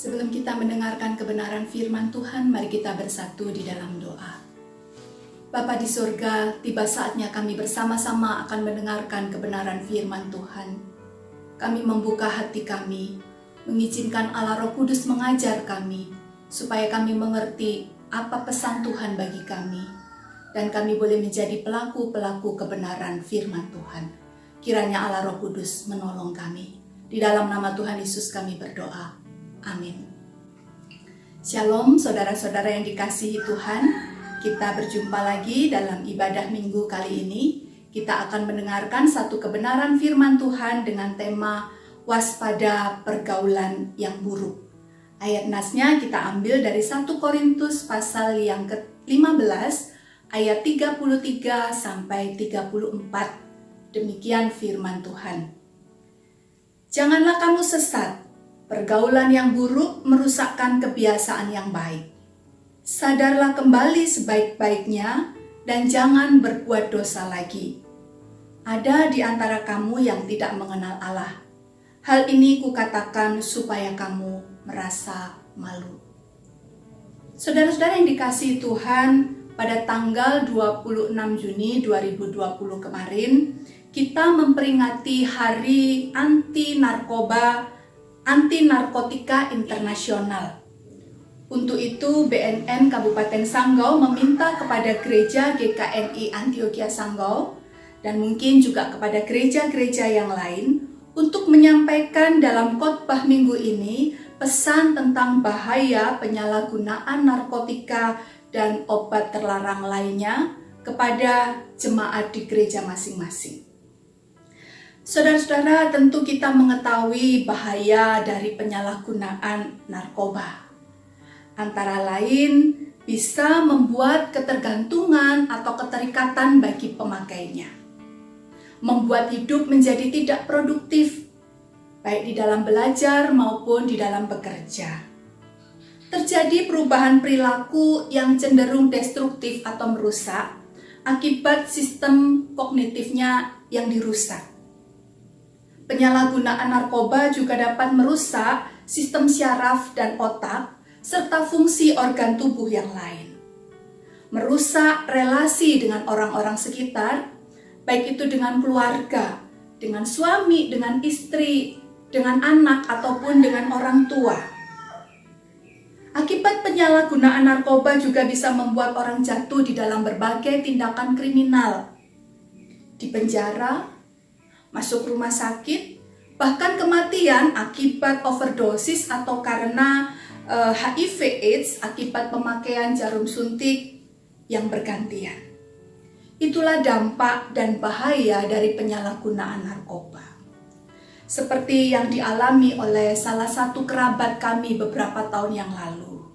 Sebelum kita mendengarkan kebenaran firman Tuhan, mari kita bersatu di dalam doa. Bapa di surga, tiba saatnya kami bersama-sama akan mendengarkan kebenaran firman Tuhan. Kami membuka hati kami, mengizinkan Allah Roh Kudus mengajar kami, supaya kami mengerti apa pesan Tuhan bagi kami, dan kami boleh menjadi pelaku-pelaku kebenaran firman Tuhan. Kiranya Allah Roh Kudus menolong kami. Di dalam nama Tuhan Yesus kami berdoa. Amin. Shalom saudara-saudara yang dikasihi Tuhan. Kita berjumpa lagi dalam ibadah minggu kali ini. Kita akan mendengarkan satu kebenaran firman Tuhan dengan tema waspada pergaulan yang buruk. Ayat nasnya kita ambil dari 1 Korintus pasal yang ke-15 ayat 33 sampai 34. Demikian firman Tuhan. Janganlah kamu sesat. Pergaulan yang buruk merusakkan kebiasaan yang baik. Sadarlah kembali sebaik-baiknya dan jangan berbuat dosa lagi. Ada di antara kamu yang tidak mengenal Allah. Hal ini kukatakan supaya kamu merasa malu. Saudara-saudara yang dikasihi Tuhan, pada tanggal 26 Juni 2020 kemarin, kita memperingati Hari Anti Narkotika Internasional. Untuk itu BNN Kabupaten Sanggau meminta kepada gereja GKNI Antioquia Sanggau dan mungkin juga kepada gereja-gereja yang lain untuk menyampaikan dalam khotbah minggu ini pesan tentang bahaya penyalahgunaan narkotika dan obat terlarang lainnya kepada jemaat di gereja masing-masing. Saudara-saudara, tentu kita mengetahui bahaya dari penyalahgunaan narkoba. Antara lain, bisa membuat ketergantungan atau keterikatan bagi pemakainya. Membuat hidup menjadi tidak produktif, baik di dalam belajar maupun di dalam bekerja. Terjadi perubahan perilaku yang cenderung destruktif atau merusak akibat sistem kognitifnya yang dirusak. Penyalahgunaan narkoba juga dapat merusak sistem syaraf dan otak, serta fungsi organ tubuh yang lain. Merusak relasi dengan orang-orang sekitar, baik itu dengan keluarga, dengan suami, dengan istri, dengan anak, ataupun dengan orang tua. Akibat penyalahgunaan narkoba juga bisa membuat orang jatuh di dalam berbagai tindakan kriminal. Di penjara, masuk rumah sakit, bahkan kematian akibat overdosis atau karena HIV/AIDS akibat pemakaian jarum suntik yang bergantian. Itulah dampak dan bahaya dari penyalahgunaan narkoba. Seperti yang dialami oleh salah satu kerabat kami beberapa tahun yang lalu.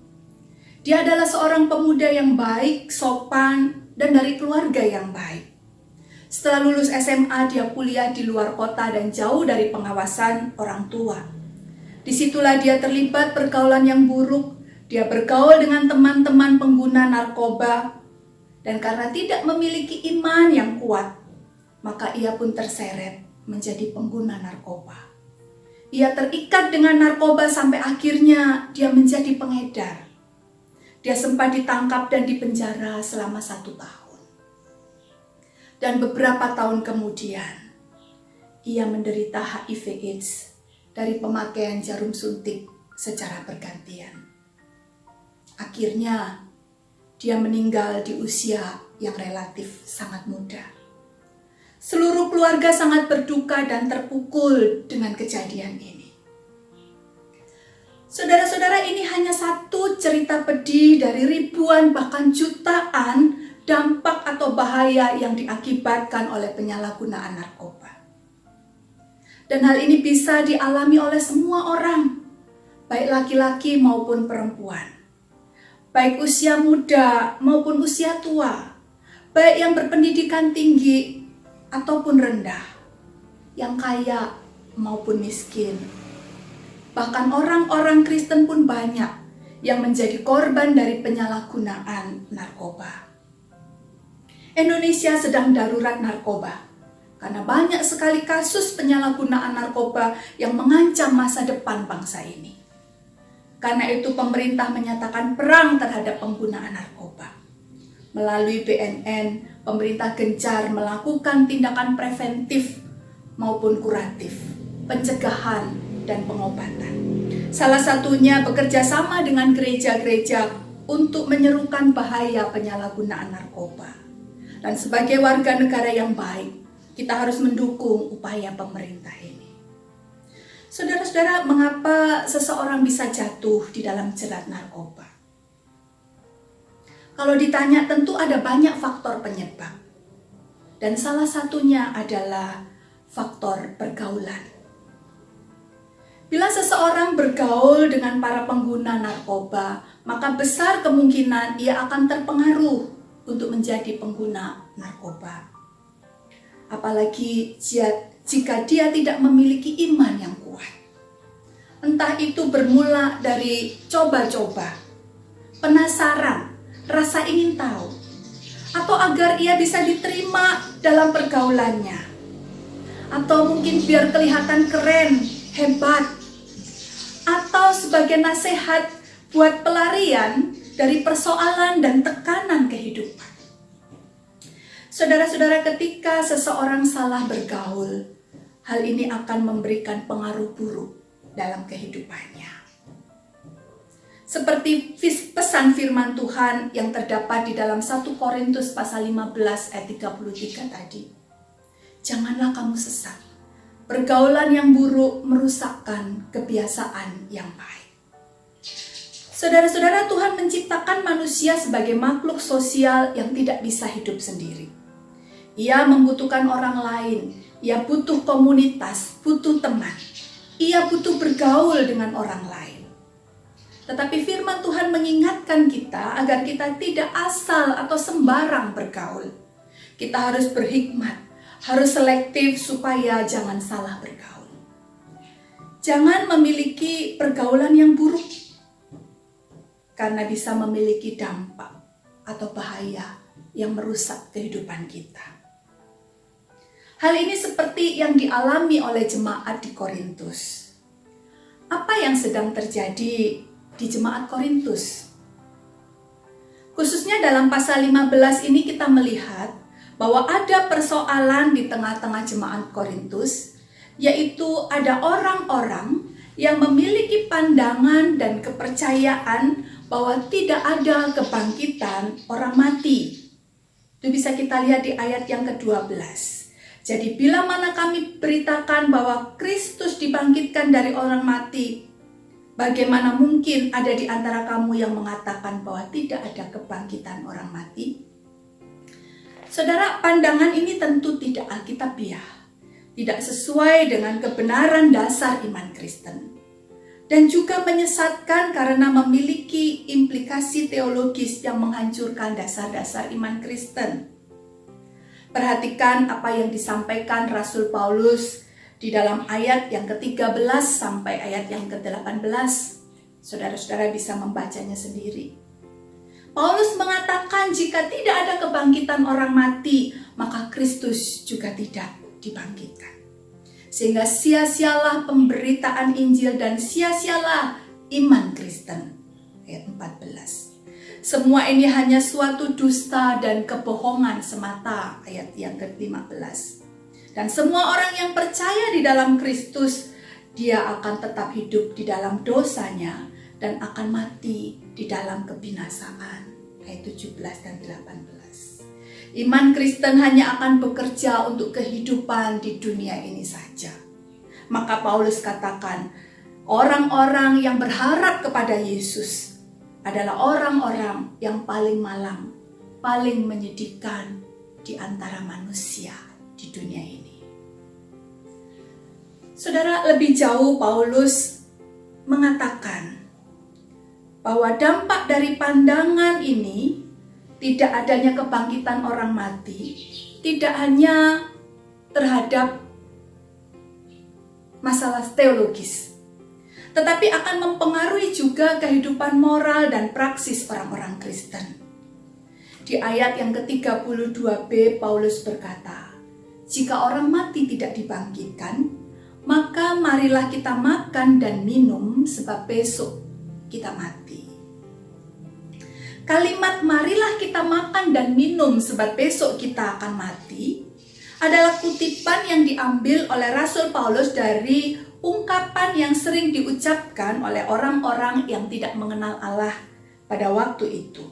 Dia adalah seorang pemuda yang baik, sopan, dan dari keluarga yang baik. Setelah lulus SMA, dia kuliah di luar kota dan jauh dari pengawasan orang tua. Disitulah dia terlibat pergaulan yang buruk. Dia bergaul dengan teman-teman pengguna narkoba. Dan karena tidak memiliki iman yang kuat, maka ia pun terseret menjadi pengguna narkoba. Ia terikat dengan narkoba sampai akhirnya dia menjadi pengedar. Dia sempat ditangkap dan dipenjara selama 1 tahun. Dan beberapa tahun kemudian, ia menderita HIV/AIDS dari pemakaian jarum suntik secara bergantian. Akhirnya, dia meninggal di usia yang relatif sangat muda. Seluruh keluarga sangat berduka dan terpukul dengan kejadian ini. Saudara-saudara, ini hanya satu cerita pedih dari ribuan bahkan jutaan dampak atau bahaya yang diakibatkan oleh penyalahgunaan narkoba. Dan hal ini bisa dialami oleh semua orang, baik laki-laki maupun perempuan, baik usia muda maupun usia tua, baik yang berpendidikan tinggi ataupun rendah, yang kaya maupun miskin. Bahkan orang-orang Kristen pun banyak yang menjadi korban dari penyalahgunaan narkoba. Indonesia sedang darurat narkoba karena banyak sekali kasus penyalahgunaan narkoba yang mengancam masa depan bangsa ini. Karena itu pemerintah menyatakan perang terhadap penggunaan narkoba. Melalui BNN, pemerintah gencar melakukan tindakan preventif maupun kuratif, pencegahan dan pengobatan. Salah satunya bekerja sama dengan gereja-gereja untuk menyerukan bahaya penyalahgunaan narkoba. Dan sebagai warga negara yang baik, kita harus mendukung upaya pemerintah ini. Saudara-saudara, mengapa seseorang bisa jatuh di dalam jerat narkoba? Kalau ditanya, tentu ada banyak faktor penyebab. Dan salah satunya adalah faktor pergaulan. Bila seseorang bergaul dengan para pengguna narkoba, maka besar kemungkinan ia akan terpengaruh untuk menjadi pengguna narkoba. Apalagi jika dia tidak memiliki iman yang kuat. Entah itu bermula dari coba-coba, penasaran, rasa ingin tahu, atau agar ia bisa diterima dalam pergaulannya, atau mungkin biar kelihatan keren, hebat, atau sebagai nasihat buat pelarian dari persoalan dan tekanan kehidupan. Saudara-saudara, ketika seseorang salah bergaul, hal ini akan memberikan pengaruh buruk dalam kehidupannya. Seperti pesan firman Tuhan yang terdapat di dalam 1 Korintus pasal 15 ayat 33 tadi. Janganlah kamu sesat. Pergaulan yang buruk merusakkan kebiasaan yang baik. Saudara-saudara, Tuhan menciptakan manusia sebagai makhluk sosial yang tidak bisa hidup sendiri. Ia membutuhkan orang lain, ia butuh komunitas, butuh teman. Ia butuh bergaul dengan orang lain. Tetapi firman Tuhan mengingatkan kita agar kita tidak asal atau sembarang bergaul. Kita harus berhikmat, harus selektif supaya jangan salah bergaul. Jangan memiliki pergaulan yang buruk, karena bisa memiliki dampak atau bahaya yang merusak kehidupan kita. Hal ini seperti yang dialami oleh jemaat di Korintus. Apa yang sedang terjadi di jemaat Korintus? Khususnya dalam pasal 15 ini kita melihat bahwa ada persoalan di tengah-tengah jemaat Korintus, yaitu ada orang-orang yang memiliki pandangan dan kepercayaan bahwa tidak ada kebangkitan orang mati. Itu bisa kita lihat di ayat yang ke-12. Jadi bila mana kami beritakan bahwa Kristus dibangkitkan dari orang mati, bagaimana mungkin ada di antara kamu yang mengatakan bahwa tidak ada kebangkitan orang mati? Saudara, pandangan ini tentu tidak alkitabiah, tidak sesuai dengan kebenaran dasar iman Kristen, dan juga menyesatkan karena memiliki implikasi teologis yang menghancurkan dasar-dasar iman Kristen. Perhatikan apa yang disampaikan Rasul Paulus di dalam ayat yang ke-13 sampai ayat yang ke-18. Saudara-saudara bisa membacanya sendiri. Paulus mengatakan jika tidak ada kebangkitan orang mati, maka Kristus juga tidak dibangkitkan. Sehingga sia-sialah pemberitaan Injil dan sia-sialah iman Kristen. Ayat 14. Semua ini hanya suatu dusta dan kebohongan semata, ayat yang ke-15. Dan semua orang yang percaya di dalam Kristus, dia akan tetap hidup di dalam dosanya dan akan mati di dalam kebinasaan, ayat 17 dan 18. Iman Kristen hanya akan bekerja untuk kehidupan di dunia ini saja. Maka Paulus katakan, orang-orang yang berharap kepada Yesus adalah orang-orang yang paling malang, paling menyedihkan di antara manusia di dunia ini. Saudara, lebih jauh Paulus mengatakan bahwa dampak dari pandangan ini tidak adanya kebangkitan orang mati, tidak hanya terhadap masalah teologis, tetapi akan mempengaruhi juga kehidupan moral dan praksis orang-orang Kristen. Di ayat yang ke-32b, Paulus berkata, jika orang mati tidak dibangkitkan, maka marilah kita makan dan minum sebab besok kita mati. Kalimat marilah kita makan dan minum sebab besok kita akan mati adalah kutipan yang diambil oleh Rasul Paulus dari ungkapan yang sering diucapkan oleh orang-orang yang tidak mengenal Allah pada waktu itu.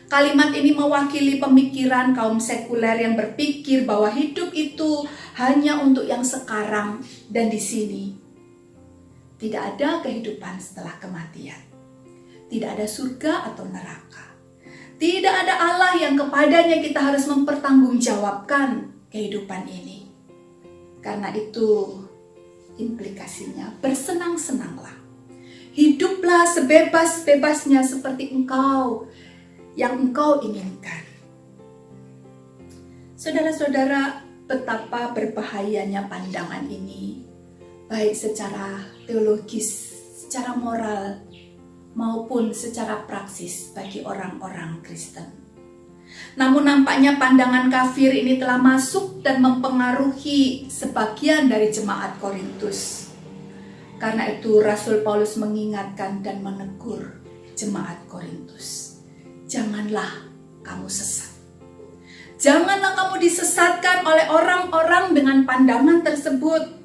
Kalimat ini mewakili pemikiran kaum sekuler yang berpikir bahwa hidup itu hanya untuk yang sekarang dan di sini. Tidak ada kehidupan setelah kematian. Tidak ada surga atau neraka. Tidak ada Allah yang kepadanya kita harus mempertanggungjawabkan kehidupan ini. Karena itu implikasinya bersenang-senanglah. Hiduplah sebebas-bebasnya seperti yang engkau inginkan. Saudara-saudara, betapa berbahayanya pandangan ini, baik secara teologis, secara moral, maupun secara praksis bagi orang-orang Kristen. Namun nampaknya pandangan kafir ini telah masuk dan mempengaruhi sebagian dari jemaat Korintus. Karena itu Rasul Paulus mengingatkan dan menegur jemaat Korintus. Janganlah kamu sesat. Janganlah kamu disesatkan oleh orang-orang dengan pandangan tersebut.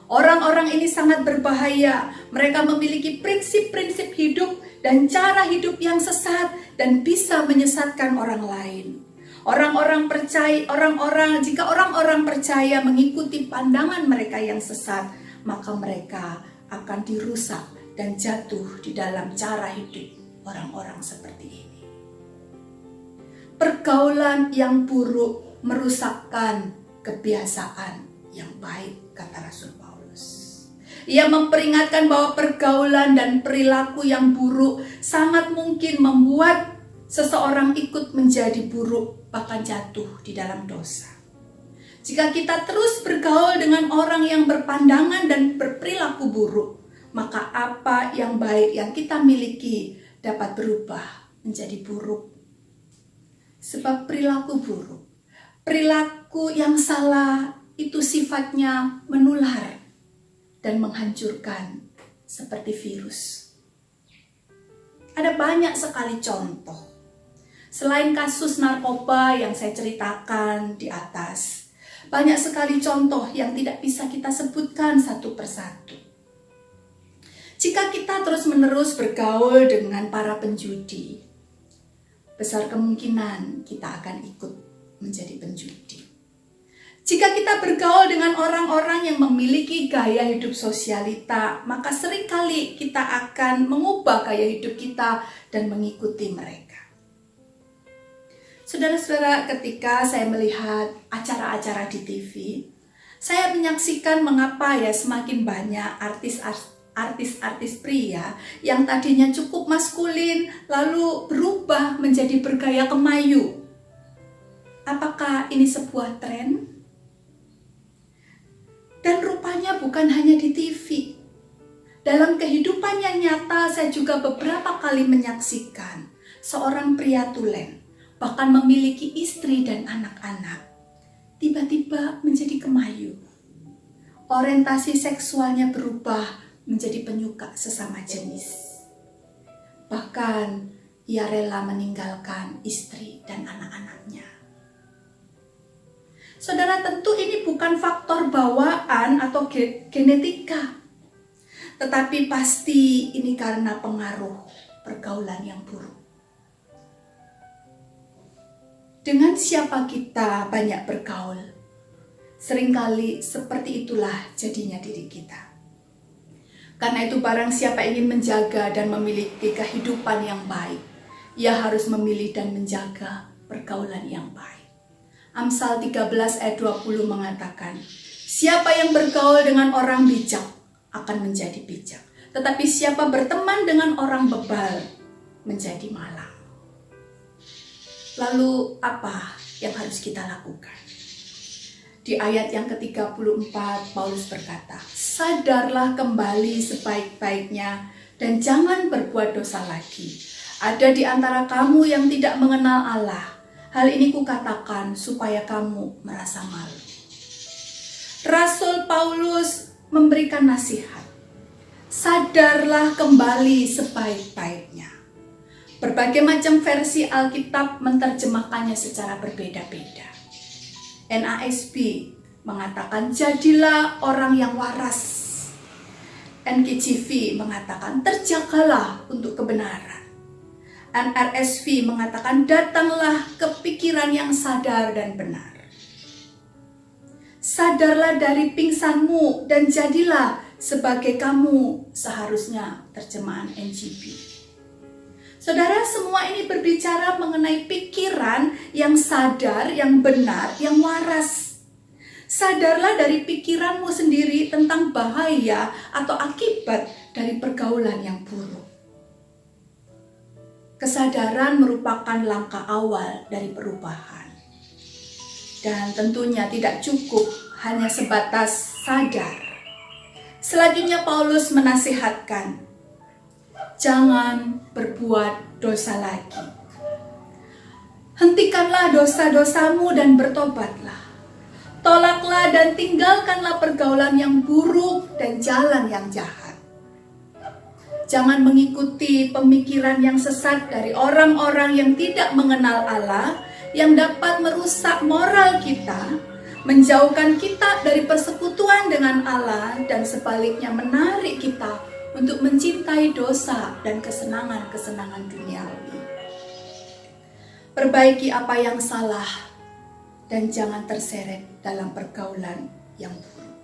Orang-orang ini sangat berbahaya. Mereka memiliki prinsip-prinsip hidup dan cara hidup yang sesat dan bisa menyesatkan orang lain. Jika orang-orang percaya mengikuti pandangan mereka yang sesat, maka mereka akan dirusak dan jatuh di dalam cara hidup orang-orang seperti ini. Pergaulan yang buruk merusakkan kebiasaan yang baik, kata Rasul Paulus. Ia memperingatkan bahwa pergaulan dan perilaku yang buruk sangat mungkin membuat seseorang ikut menjadi buruk, bahkan jatuh di dalam dosa. Jika kita terus bergaul dengan orang yang berpandangan dan berperilaku buruk, maka apa yang baik yang kita miliki dapat berubah menjadi buruk. Sebab perilaku buruk, perilaku yang salah itu sifatnya menular dan menghancurkan seperti virus. Ada banyak sekali contoh. Selain kasus narkoba yang saya ceritakan di atas, banyak sekali contoh yang tidak bisa kita sebutkan satu persatu. Jika kita terus-menerus bergaul dengan para penjudi, besar kemungkinan kita akan ikut menjadi penjudi. Jika kita bergaul dengan orang-orang yang memiliki gaya hidup sosialita, maka seringkali kita akan mengubah gaya hidup kita dan mengikuti mereka. Saudara-saudara, ketika saya melihat acara-acara di TV, saya menyaksikan mengapa semakin banyak artis-artis pria yang tadinya cukup maskulin lalu berubah menjadi bergaya kemayu. Apakah ini sebuah tren? Dan rupanya bukan hanya di TV. Dalam kehidupan yang nyata saya juga beberapa kali menyaksikan seorang pria tulen, bahkan memiliki istri dan anak-anak, tiba-tiba menjadi kemayu. Orientasi seksualnya berubah menjadi penyuka sesama jenis. Bahkan ia rela meninggalkan istri dan anak-anaknya. Saudara, tentu ini bukan faktor bawaan atau genetika, tetapi pasti ini karena pengaruh pergaulan yang buruk. Dengan siapa kita banyak bergaul, seringkali seperti itulah jadinya diri kita. Karena itu barang siapa ingin menjaga dan memiliki kehidupan yang baik, ia harus memilih dan menjaga pergaulan yang baik. Amsal 13 ayat 20 mengatakan, siapa yang bergaul dengan orang bijak akan menjadi bijak, tetapi siapa berteman dengan orang bebal menjadi malang. Lalu apa yang harus kita lakukan? Di ayat yang ke-34 Paulus berkata, sadarlah kembali sebaik-baiknya dan jangan berbuat dosa lagi. Ada di antara kamu yang tidak mengenal Allah. Hal ini kukatakan supaya kamu merasa malu. Rasul Paulus memberikan nasihat. sadarlah kembali sebaik-baiknya. Berbagai macam versi Alkitab menerjemahkannya secara berbeda-beda. NASB mengatakan jadilah orang yang waras. NKJV mengatakan terjagalah untuk kebenaran. NRSV mengatakan datanglah ke pikiran yang sadar dan benar. Sadarlah dari pingsanmu dan jadilah sebagai kamu seharusnya, terjemahan NGB. Saudara, semua ini berbicara mengenai pikiran yang sadar, yang benar, yang waras. Sadarlah dari pikiranmu sendiri tentang bahaya atau akibat dari pergaulan yang buruk. Kesadaran merupakan langkah awal dari perubahan. Dan tentunya tidak cukup hanya sebatas sadar. Selanjutnya Paulus menasihatkan, jangan berbuat dosa lagi. Hentikanlah dosa-dosamu dan bertobatlah. Tolaklah dan tinggalkanlah pergaulan yang buruk dan jalan yang jahat. Jangan mengikuti pemikiran yang sesat dari orang-orang yang tidak mengenal Allah, yang dapat merusak moral kita, menjauhkan kita dari persekutuan dengan Allah, dan sebaliknya menarik kita untuk mencintai dosa dan kesenangan-kesenangan duniawi. Perbaiki apa yang salah dan jangan terseret dalam pergaulan yang buruk.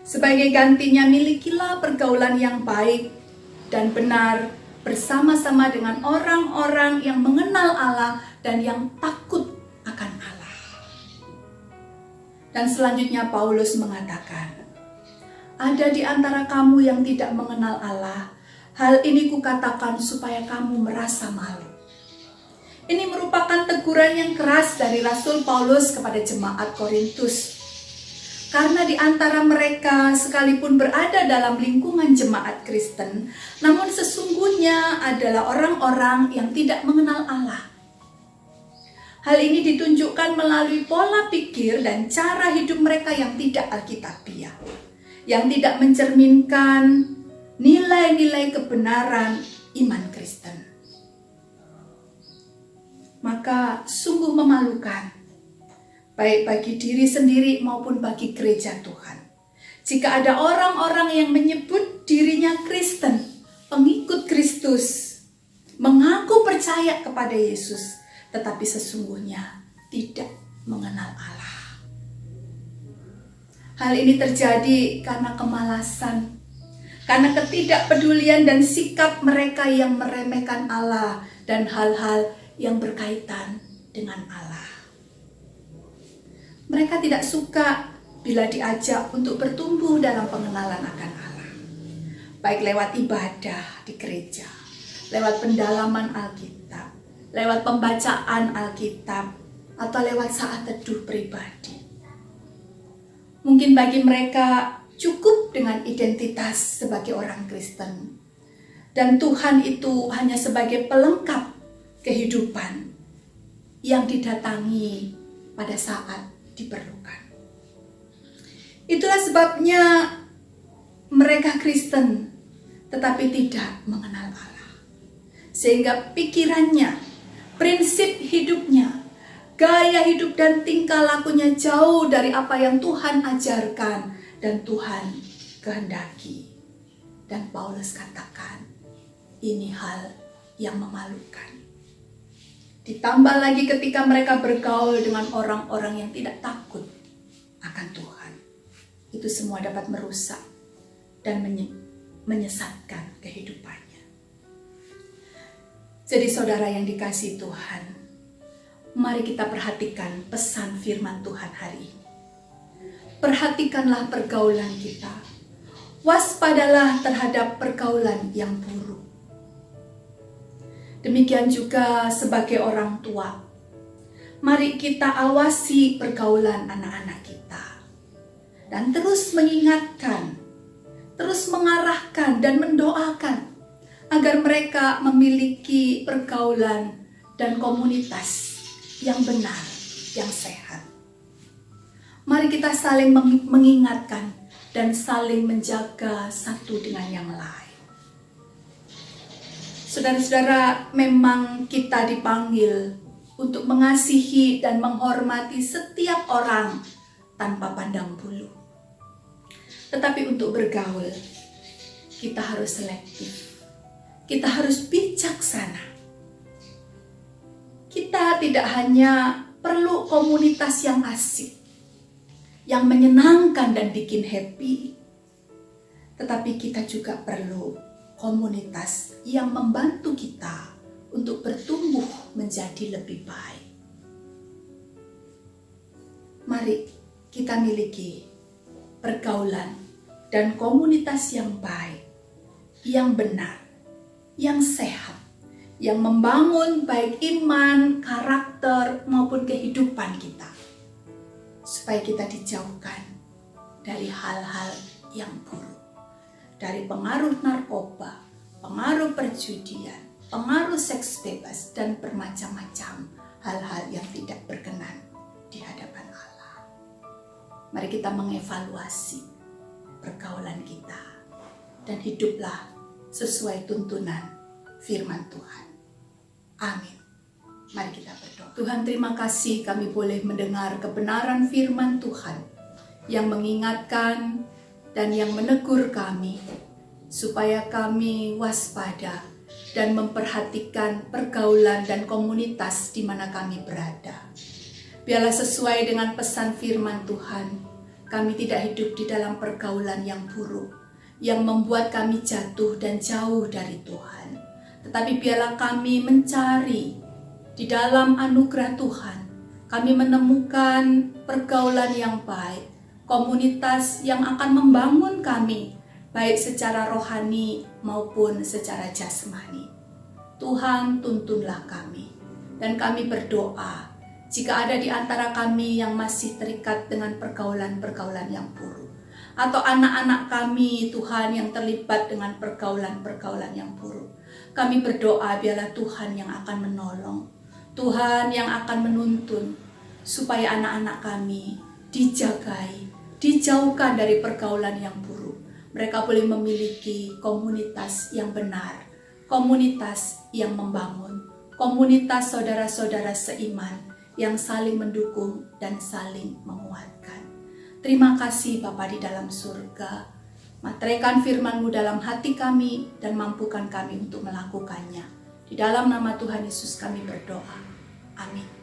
Sebagai gantinya milikilah pergaulan yang baik dan benar bersama-sama dengan orang-orang yang mengenal Allah dan yang takut akan Allah. Dan selanjutnya Paulus mengatakan, ada di antara kamu yang tidak mengenal Allah. Hal ini kukatakan supaya kamu merasa malu. Ini merupakan teguran yang keras dari Rasul Paulus kepada jemaat Korintus. Karena di antara mereka sekalipun berada dalam lingkungan jemaat Kristen, namun sesungguhnya adalah orang-orang yang tidak mengenal Allah. Hal ini ditunjukkan melalui pola pikir dan cara hidup mereka yang tidak alkitabiah, yang tidak mencerminkan nilai-nilai kebenaran iman Kristen. Maka sungguh memalukan, baik bagi diri sendiri maupun bagi gereja Tuhan, jika ada orang-orang yang menyebut dirinya Kristen, pengikut Kristus, mengaku percaya kepada Yesus, tetapi sesungguhnya tidak mengenal Allah. Hal ini terjadi karena kemalasan, karena ketidakpedulian dan sikap mereka yang meremehkan Allah dan hal-hal yang berkaitan dengan Allah. Mereka tidak suka bila diajak untuk bertumbuh dalam pengenalan akan Allah, baik lewat ibadah di gereja, lewat pendalaman Alkitab, lewat pembacaan Alkitab, atau lewat saat teduh pribadi. Mungkin bagi mereka cukup dengan identitas sebagai orang Kristen, dan Tuhan itu hanya sebagai pelengkap kehidupan yang didatangi pada saat diperlukan. Itulah sebabnya mereka Kristen tetapi tidak mengenal Allah, sehingga pikirannya, prinsip hidupnya, gaya hidup dan tingkah lakunya jauh dari apa yang Tuhan ajarkan dan Tuhan kehendaki. Dan Paulus katakan, ini hal yang memalukan. Ditambah lagi ketika mereka bergaul dengan orang-orang yang tidak takut akan Tuhan. Itu semua dapat merusak dan menyesatkan kehidupannya. Jadi saudara yang dikasihi Tuhan, mari kita perhatikan pesan firman Tuhan hari ini. Perhatikanlah pergaulan kita. Waspadalah terhadap pergaulan yang buruk. Demikian juga sebagai orang tua, mari kita awasi pergaulan anak-anak kita dan terus mengingatkan, terus mengarahkan dan mendoakan agar mereka memiliki pergaulan dan komunitas yang benar, yang sehat. Mari kita saling mengingatkan dan saling menjaga satu dengan yang lain. Saudara-saudara, memang kita dipanggil untuk mengasihi dan menghormati setiap orang tanpa pandang bulu. Tetapi untuk bergaul, kita harus selektif. Kita harus bijaksana. Kita tidak hanya perlu komunitas yang asik, yang menyenangkan dan bikin happy, tetapi kita juga perlu komunitas yang membantu kita untuk bertumbuh menjadi lebih baik. Mari kita miliki pergaulan dan komunitas yang baik, yang benar, yang sehat, yang membangun baik iman, karakter, maupun kehidupan kita. Supaya kita dijauhkan dari hal-hal yang buruk. Dari pengaruh narkoba, pengaruh perjudian, pengaruh seks bebas, dan bermacam-macam hal-hal yang tidak berkenan di hadapan Allah. Mari kita mengevaluasi pergaulan kita dan hiduplah sesuai tuntunan firman Tuhan. Amin. Mari kita berdoa. Tuhan, terima kasih kami boleh mendengar kebenaran firman Tuhan yang mengingatkan dan yang menegur kami supaya kami waspada dan memperhatikan pergaulan dan komunitas di mana kami berada. Biarlah sesuai dengan pesan firman Tuhan, kami tidak hidup di dalam pergaulan yang buruk, yang membuat kami jatuh dan jauh dari Tuhan. Tetapi biarlah kami mencari di dalam anugerah Tuhan, kami menemukan pergaulan yang baik, komunitas yang akan membangun kami, baik secara rohani maupun secara jasmani. Tuhan, tuntunlah kami, dan kami berdoa, jika ada di antara kami yang masih terikat dengan pergaulan-pergaulan yang buruk, atau anak-anak kami, Tuhan, yang terlibat dengan pergaulan-pergaulan yang buruk, kami berdoa biarlah Tuhan yang akan menolong, Tuhan yang akan menuntun, supaya anak-anak kami dijagai, dijauhkan dari pergaulan yang buruk. Mereka boleh memiliki komunitas yang benar, komunitas yang membangun, komunitas saudara-saudara seiman yang saling mendukung dan saling menguatkan. Terima kasih Bapa di dalam surga. Materaikan firman-Mu dalam hati kami dan mampukan kami untuk melakukannya. Di dalam nama Tuhan Yesus kami berdoa. Amin.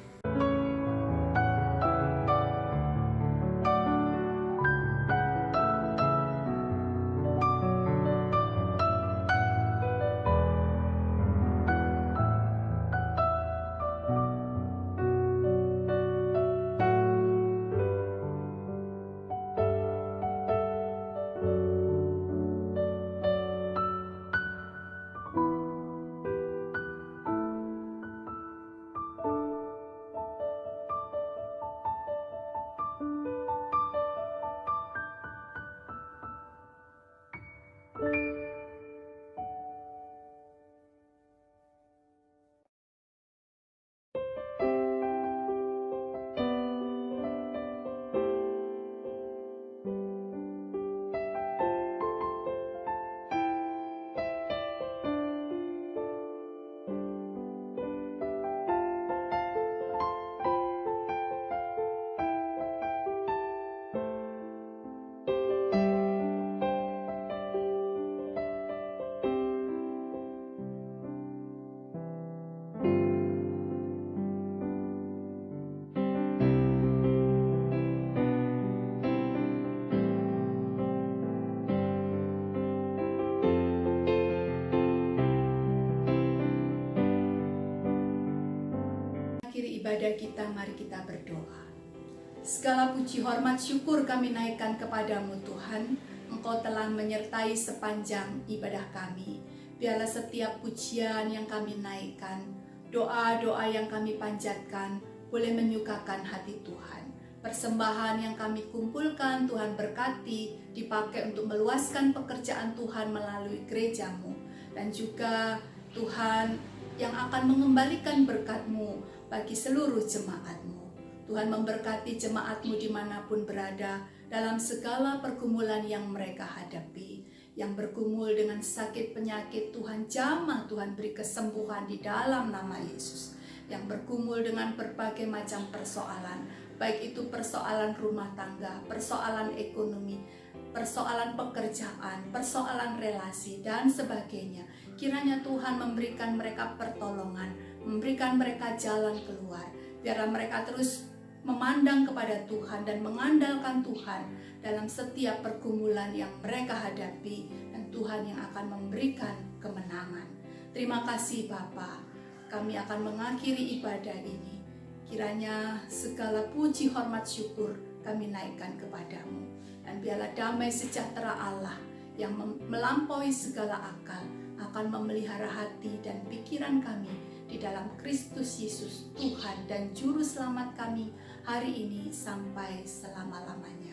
Akhiri ibadah kita, mari kita berdoa. Segala puji, hormat, syukur kami naikkan kepadamu Tuhan. Engkau telah menyertai sepanjang ibadah kami. Biarlah setiap pujian yang kami naikkan, doa-doa yang kami panjatkan, boleh menyukakan hati Tuhan. Persembahan yang kami kumpulkan, Tuhan berkati, dipakai untuk meluaskan pekerjaan Tuhan melalui gerejamu. Dan juga Tuhan yang akan mengembalikan berkat-Mu bagi seluruh jemaat-Mu. Tuhan memberkati jemaat-Mu dimanapun berada, dalam segala pergumulan yang mereka hadapi. Yang bergumul dengan sakit penyakit, Tuhan jamah, Tuhan beri kesembuhan di dalam nama Yesus. Yang bergumul dengan berbagai macam persoalan, baik itu persoalan rumah tangga, persoalan ekonomi, persoalan pekerjaan, persoalan relasi, dan sebagainya. Kiranya Tuhan memberikan mereka pertolongan, memberikan mereka jalan keluar. Biarlah mereka terus memandang kepada Tuhan dan mengandalkan Tuhan dalam setiap pergumulan yang mereka hadapi, dan Tuhan yang akan memberikan kemenangan. Terima kasih Bapa. Kami akan mengakhiri ibadah ini. Kiranya segala puji, hormat, syukur kami naikkan kepadamu. Dan biarlah damai sejahtera Allah yang melampaui segala akal akan memelihara hati dan pikiran kami di dalam Kristus Yesus, Tuhan dan Juru Selamat kami hari ini sampai selama-lamanya.